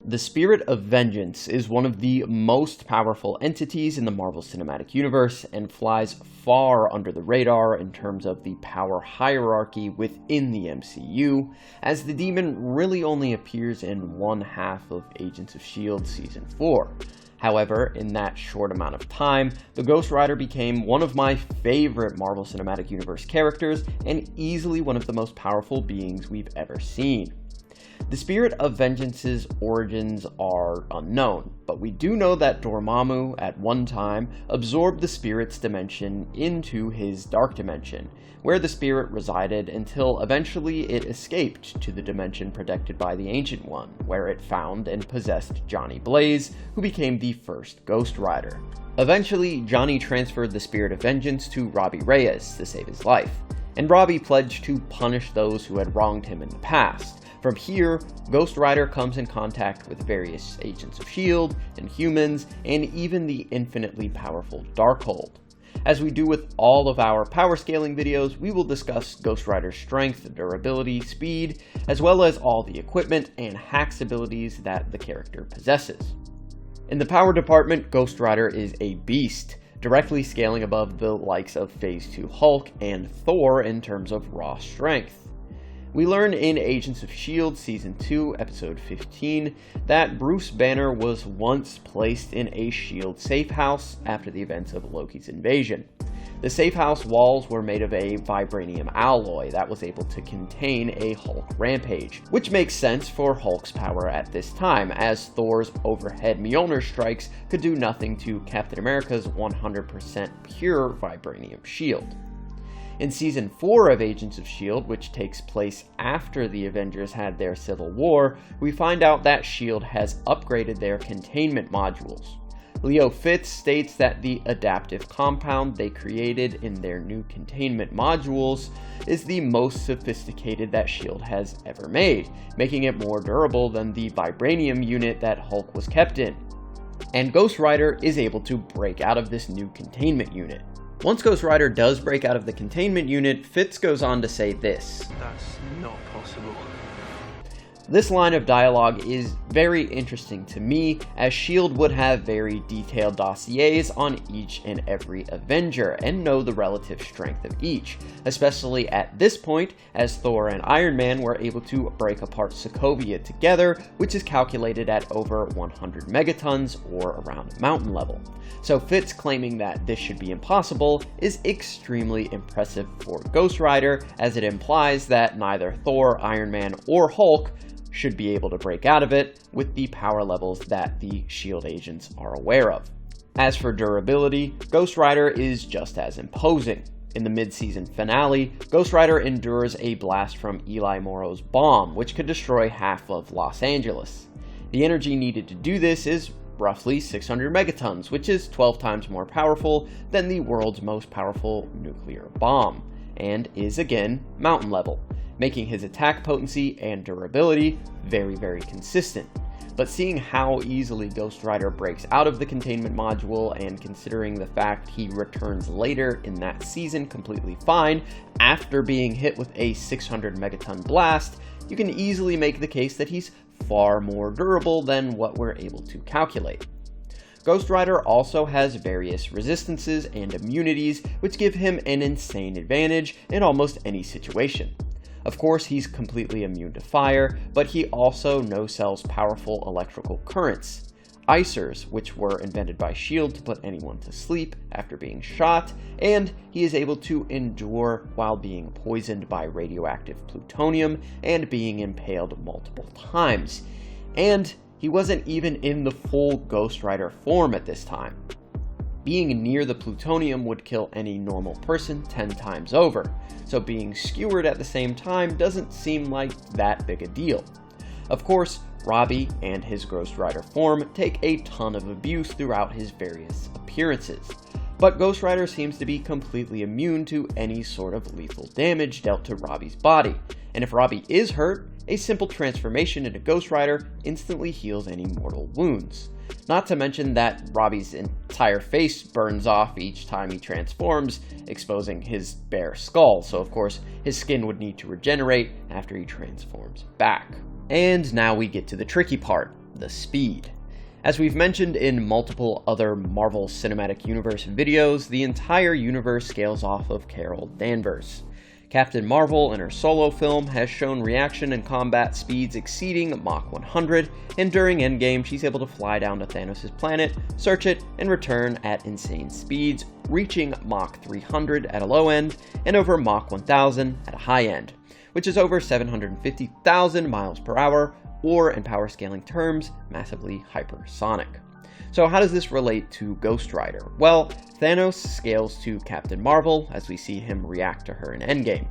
The Spirit of Vengeance is one of the most powerful entities in the Marvel Cinematic Universe and flies far under the radar in terms of the power hierarchy within the MCU, as the demon really only appears in one half of Agents of S.H.I.E.L.D. Season 4. However, in that short amount of time, the Ghost Rider became one of my favorite Marvel Cinematic Universe characters and easily one of the most powerful beings we've ever seen. The Spirit of Vengeance's origins are unknown, but we do know that Dormammu, at one time, absorbed the Spirit's dimension into his Dark Dimension, where the Spirit resided until eventually it escaped to the dimension protected by the Ancient One, where it found and possessed Johnny Blaze, who became the first Ghost Rider. Eventually, Johnny transferred the Spirit of Vengeance to Robbie Reyes to save his life, and Robbie pledged to punish those who had wronged him in the past. From here, Ghost Rider comes in contact with various Agents of S.H.I.E.L.D., Inhumans, and even the infinitely powerful Darkhold. As we do with all of our power scaling videos, we will discuss Ghost Rider's strength, durability, speed, as well as all the equipment and hacks abilities that the character possesses. In the power department, Ghost Rider is a beast, directly scaling above the likes of Phase 2 Hulk and Thor in terms of raw strength. We learn in Agents of S.H.I.E.L.D. Season 2, Episode 15, that Bruce Banner was once placed in a S.H.I.E.L.D. safe house after the events of Loki's invasion. The safe house walls were made of a vibranium alloy that was able to contain a Hulk rampage, which makes sense for Hulk's power at this time, as Thor's overhead Mjolnir strikes could do nothing to Captain America's 100% pure vibranium shield. In Season 4 of Agents of S.H.I.E.L.D., which takes place after the Avengers had their civil war, we find out that S.H.I.E.L.D. has upgraded their containment modules. Leo Fitz states that the adaptive compound they created in their new containment modules is the most sophisticated that S.H.I.E.L.D. has ever made, making it more durable than the vibranium unit that Hulk was kept in. And Ghost Rider is able to break out of this new containment unit. Once Ghost Rider does break out of the containment unit, Fitz goes on to say this: "That's not possible." This line of dialogue is very interesting to me, as S.H.I.E.L.D. would have very detailed dossiers on each and every Avenger and know the relative strength of each, especially at this point, as Thor and Iron Man were able to break apart Sokovia together, which is calculated at over 100 megatons, or around mountain level. So Fitz claiming that this should be impossible is extremely impressive for Ghost Rider, as it implies that neither Thor, Iron Man, or Hulk should be able to break out of it with the power levels that the S.H.I.E.L.D. agents are aware of. As for durability, Ghost Rider is just as imposing. In the mid-season finale, Ghost Rider endures a blast from Eli Morrow's bomb, which could destroy half of Los Angeles. The energy needed to do this is roughly 600 megatons, which is 12 times more powerful than the world's most powerful nuclear bomb, and is again mountain level, making his attack potency and durability very, very consistent. But seeing how easily Ghost Rider breaks out of the containment module, and considering the fact he returns later in that season completely fine after being hit with a 600 megaton blast, you can easily make the case that he's far more durable than what we're able to calculate. Ghost Rider also has various resistances and immunities, which give him an insane advantage in almost any situation. Of course, he's completely immune to fire, but he also no-sells powerful electrical currents, icers, which were invented by S.H.I.E.L.D. to put anyone to sleep after being shot, and he is able to endure while being poisoned by radioactive plutonium and being impaled multiple times. And he wasn't even in the full Ghost Rider form at this time. Being near the plutonium would kill any normal person 10 times over, so being skewered at the same time doesn't seem like that big a deal. Of course, Robbie and his Ghost Rider form take a ton of abuse throughout his various appearances, but Ghost Rider seems to be completely immune to any sort of lethal damage dealt to Robbie's body, and if Robbie is hurt, a simple transformation into Ghost Rider instantly heals any mortal wounds. Not to mention that Robbie's entire face burns off each time he transforms, exposing his bare skull, so of course his skin would need to regenerate after he transforms back. And now we get to the tricky part. the speed. As we've mentioned in multiple other Marvel Cinematic Universe videos, the entire universe scales off of Carol Danvers. Captain Marvel in her solo film has shown reaction and combat speeds exceeding Mach 100, and during Endgame she's able to fly down to Thanos' planet, search it, and return at insane speeds, reaching Mach 300 at a low end, and over Mach 1000 at a high end, which is over 750,000 miles per hour, or in power scaling terms, massively hypersonic. So how does this relate to Ghost Rider? Well, Thanos scales to Captain Marvel, as we see him react to her in Endgame.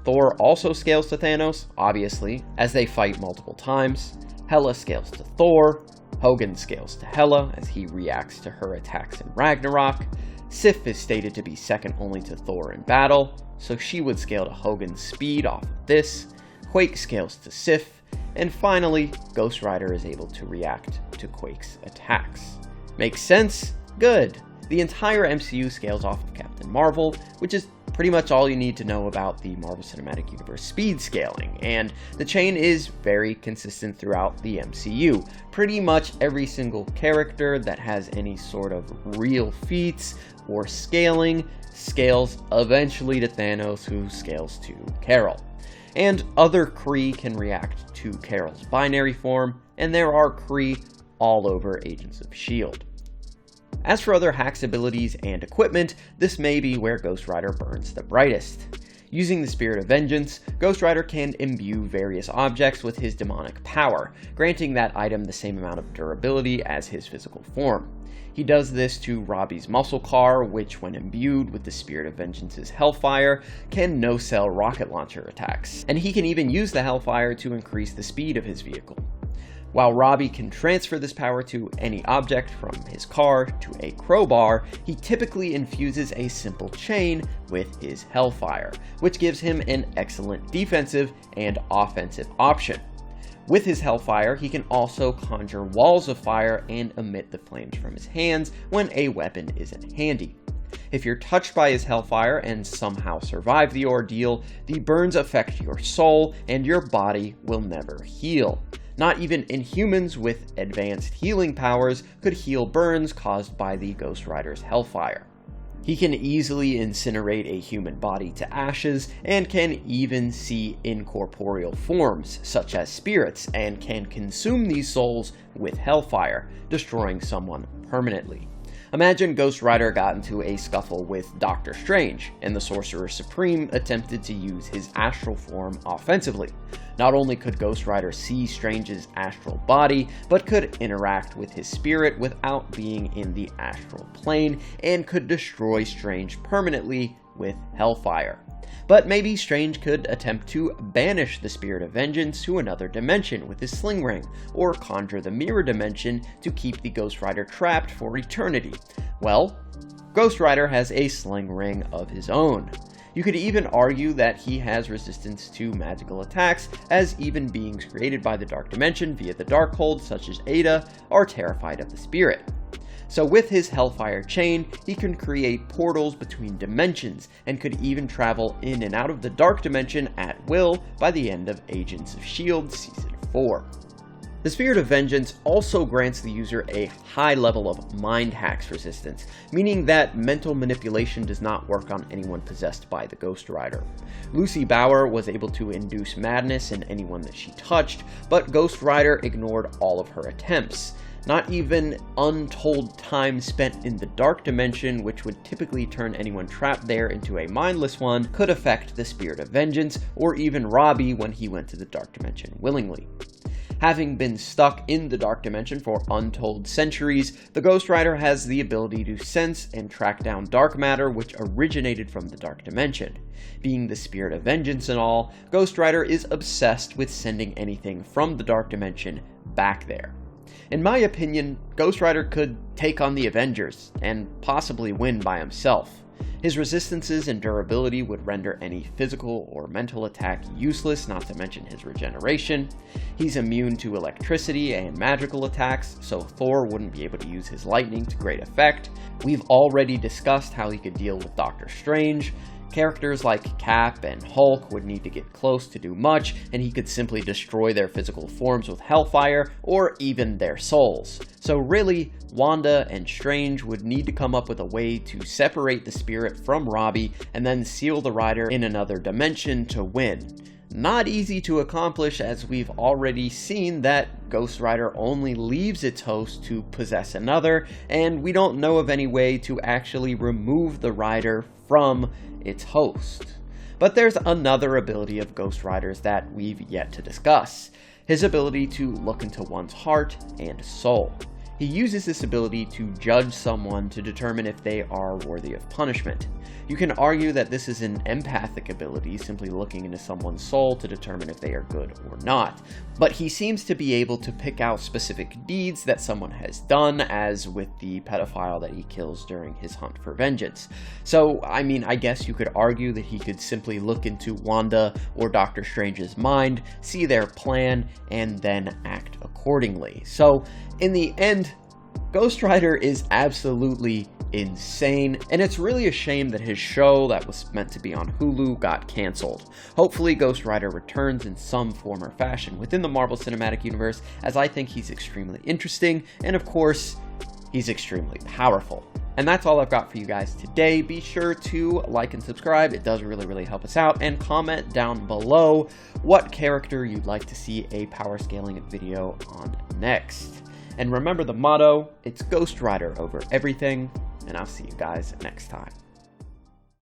Thor also scales to Thanos, obviously, as they fight multiple times. Hela scales to Thor. Hogun scales to Hela, as he reacts to her attacks in Ragnarok. Sif is stated to be second only to Thor in battle, so she would scale to Hogun's speed off of this. Quake scales to Sif. And finally, Ghost Rider is able to react to Quake's attacks. Makes sense? Good. The entire MCU scales off of Captain Marvel, which is pretty much all you need to know about the Marvel Cinematic Universe speed scaling, and the chain is very consistent throughout the MCU. Pretty much every single character that has any sort of real feats or scaling scales eventually to Thanos, who scales to Carol. And other Kree can react to Carol's binary form, and there are Kree all over Agents of S.H.I.E.L.D. As for other hacks, abilities, and equipment, this may be where Ghost Rider burns the brightest. Using the Spirit of Vengeance, Ghost Rider can imbue various objects with his demonic power, granting that item the same amount of durability as his physical form. He does this to Robbie's muscle car, which when imbued with the Spirit of Vengeance's Hellfire, can no-sell rocket launcher attacks, and he can even use the Hellfire to increase the speed of his vehicle. While Robbie can transfer this power to any object from his car to a crowbar, he typically infuses a simple chain with his Hellfire, which gives him an excellent defensive and offensive option. With his Hellfire, he can also conjure walls of fire and emit the flames from his hands when a weapon isn't handy. If you're touched by his Hellfire and somehow survive the ordeal, the burns affect your soul and your body will never heal. Not even Inhumans with advanced healing powers could heal burns caused by the Ghost Rider's Hellfire. He can easily incinerate a human body to ashes, and can even see incorporeal forms, such as spirits, and can consume these souls with Hellfire, destroying someone permanently. Imagine Ghost Rider got into a scuffle with Doctor Strange, and the Sorcerer Supreme attempted to use his astral form offensively. Not only could Ghost Rider see Strange's astral body, but could interact with his spirit without being in the astral plane, and could destroy Strange permanently with Hellfire. But maybe Strange could attempt to banish the Spirit of Vengeance to another dimension with his sling ring, or conjure the mirror dimension to keep the Ghost Rider trapped for eternity. Well, Ghost Rider has a sling ring of his own. You could even argue that he has resistance to magical attacks, as even beings created by the Dark Dimension via the Darkhold, such as Aida, are terrified of the Spirit. So with his Hellfire chain, he can create portals between dimensions, and could even travel in and out of the Dark Dimension at will by the end of Agents of S.H.I.E.L.D. Season 4. The Spirit of Vengeance also grants the user a high level of mind hacks resistance, meaning that mental manipulation does not work on anyone possessed by the Ghost Rider. Lucy Bauer was able to induce madness in anyone that she touched, but Ghost Rider ignored all of her attempts. Not even untold time spent in the Dark Dimension, which would typically turn anyone trapped there into a mindless one, could affect the Spirit of Vengeance, or even Robbie when he went to the Dark Dimension willingly. Having been stuck in the Dark Dimension for untold centuries, the Ghost Rider has the ability to sense and track down dark matter which originated from the Dark Dimension. Being the Spirit of Vengeance and all, Ghost Rider is obsessed with sending anything from the Dark Dimension back there. In my opinion, Ghost Rider could take on the Avengers, and possibly win by himself. His resistances and durability would render any physical or mental attack useless, not to mention his regeneration. He's immune to electricity and magical attacks, so Thor wouldn't be able to use his lightning to great effect. We've already discussed how he could deal with Doctor Strange. Characters like Cap and Hulk would need to get close to do much, and he could simply destroy their physical forms with Hellfire, or even their souls. So really, Wanda and Strange would need to come up with a way to separate the spirit from Robbie, and then seal the rider in another dimension to win. Not easy to accomplish, as we've already seen that Ghost Rider only leaves its host to possess another, and we don't know of any way to actually remove the rider from its host. But there's another ability of Ghost Rider's that we've yet to discuss: his ability to look into one's heart and soul. He uses this ability to judge someone to determine if they are worthy of punishment. You can argue that this is an empathic ability, simply looking into someone's soul to determine if they are good or not. But he seems to be able to pick out specific deeds that someone has done, as with the pedophile that he kills during his hunt for vengeance. So, I mean, I guess you could argue that he could simply look into Wanda or Doctor Strange's mind, see their plan, and then act accordingly. So, in the end, Ghost Rider is absolutely insane, and it's really a shame that his show that was meant to be on Hulu got cancelled. Hopefully Ghost Rider returns in some form or fashion within the Marvel Cinematic Universe, as I think he's extremely interesting, and of course, he's extremely powerful. And that's all I've got for you guys today. Be sure to like and subscribe, it does really help us out, and comment down below what character you'd like to see a power scaling video on next. And remember the motto, it's Ghost Rider over everything, and I'll see you guys next time.